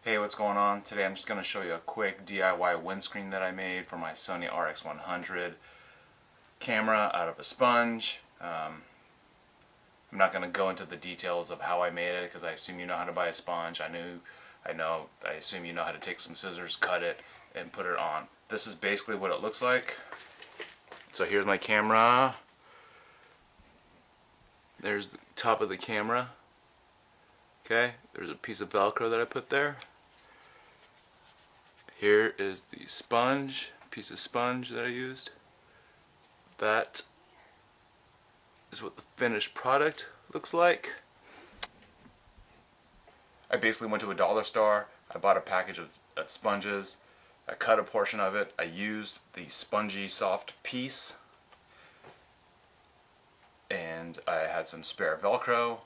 Hey, what's going on? Today I'm just going to show you a quick DIY windscreen that I made for my Sony RX100 camera out of a sponge. I'm not going to go into the details of how I made it because I assume you know how to buy a sponge. I assume you know how to take some scissors, cut it, and put it on. This is basically what it looks like. So here's my camera. There's the top of the camera. Okay, there's a piece of Velcro that I put there. Here is the sponge, piece of sponge that I used. That is what the finished product looks like. I basically went to a dollar store, I bought a package of sponges, I cut a portion of it, I used the spongy soft piece, and I had some spare Velcro,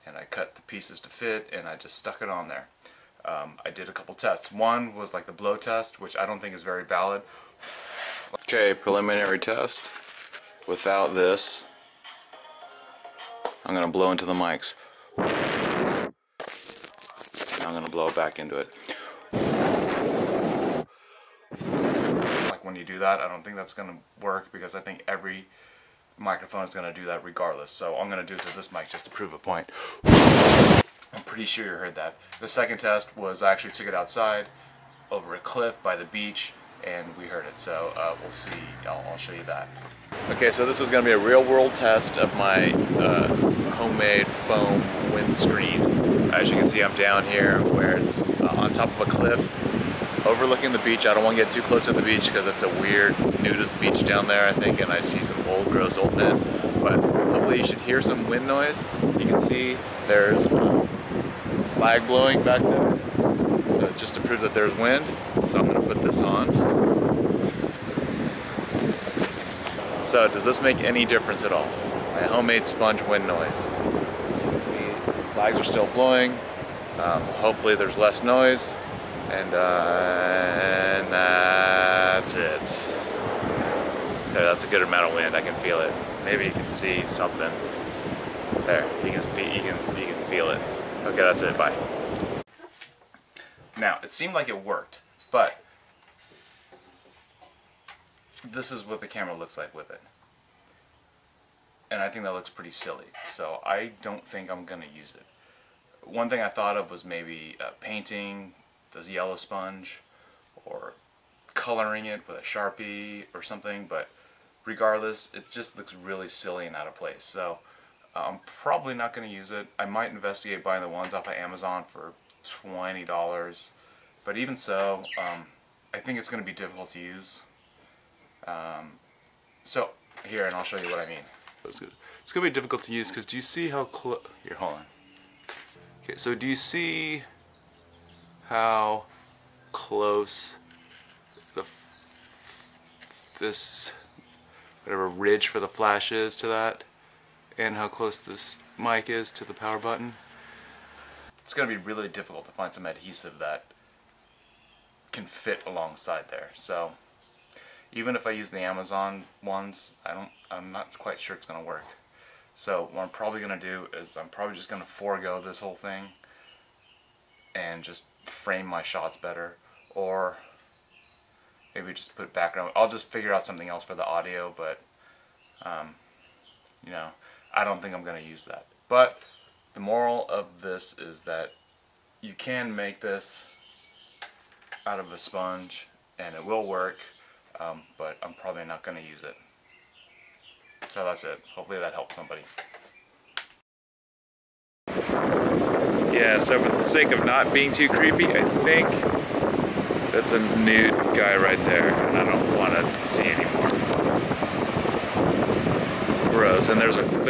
and I cut the pieces to fit, and I just stuck it on there. I did a couple tests. One was like the blow test, which I don't think is very valid. Okay, preliminary test. Without this, I'm going to blow into the mics. And I'm going to blow back into it. Like when you do that, I don't think that's going to work because I think every microphone is going to do that regardless. So I'm going to do it to this mic just to prove a point. I'm pretty sure you heard that. The second test was I actually took it outside over a cliff by the beach and we heard it. So we'll see. I'll show you that. Okay, so this is going to be a real world test of my homemade foam windscreen. As you can see, I'm down here where it's on top of a cliff overlooking the beach. I don't want to get too close to the beach because it's a weird nudist beach down there, I think, and I see some gross old men. But hopefully you should hear some wind noise. You can see there's a flag blowing back there. So just to prove that there's wind, so I'm going to put this on. So does this make any difference at all? My homemade sponge wind noise. As you can see, the flags are still blowing. Hopefully there's less noise. And that's it. There, that's a good amount of wind. I can feel it. Maybe you can see something. There, you can feel it. Okay, that's it. Bye. Now, it seemed like it worked, but this is what the camera looks like with it. And I think that looks pretty silly, so I don't think I'm going to use it. One thing I thought of was maybe painting the yellow sponge or coloring it with a Sharpie or something, but regardless, it just looks really silly and out of place. So I'm probably not going to use it. I might investigate buying the ones off of Amazon for $20, but even so, I think it's going to be difficult to use. So here, and I'll show you what I mean. It's going to be difficult to use because do you see how close? Here, hold on. Okay, so do you see how close this whatever ridge for the flash is to that, and how close this mic is to the power button? It's going to be really difficult to find some adhesive that can fit alongside there. So even if I use the Amazon ones, I'm not quite sure it's going to work. So what I'm probably going to do is I'm probably just going to forego this whole thing and just frame my shots better, or maybe just put background. I'll just figure out something else for the audio, but you know, I don't think I'm going to use that. But the moral of this is that you can make this out of a sponge and it will work, but I'm probably not going to use it. So that's it. Hopefully that helps somebody. Yeah, so for the sake of not being too creepy, I think that's a nude guy right there, and I don't want to see anymore. Gross. And there's a fuck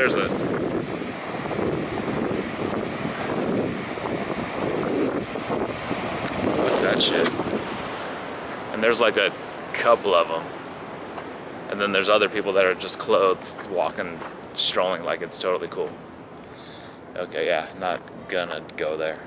that shit. And there's like a couple of them. And then there's other people that are just clothed, walking, strolling like it's totally cool. Okay, yeah, not gonna go there.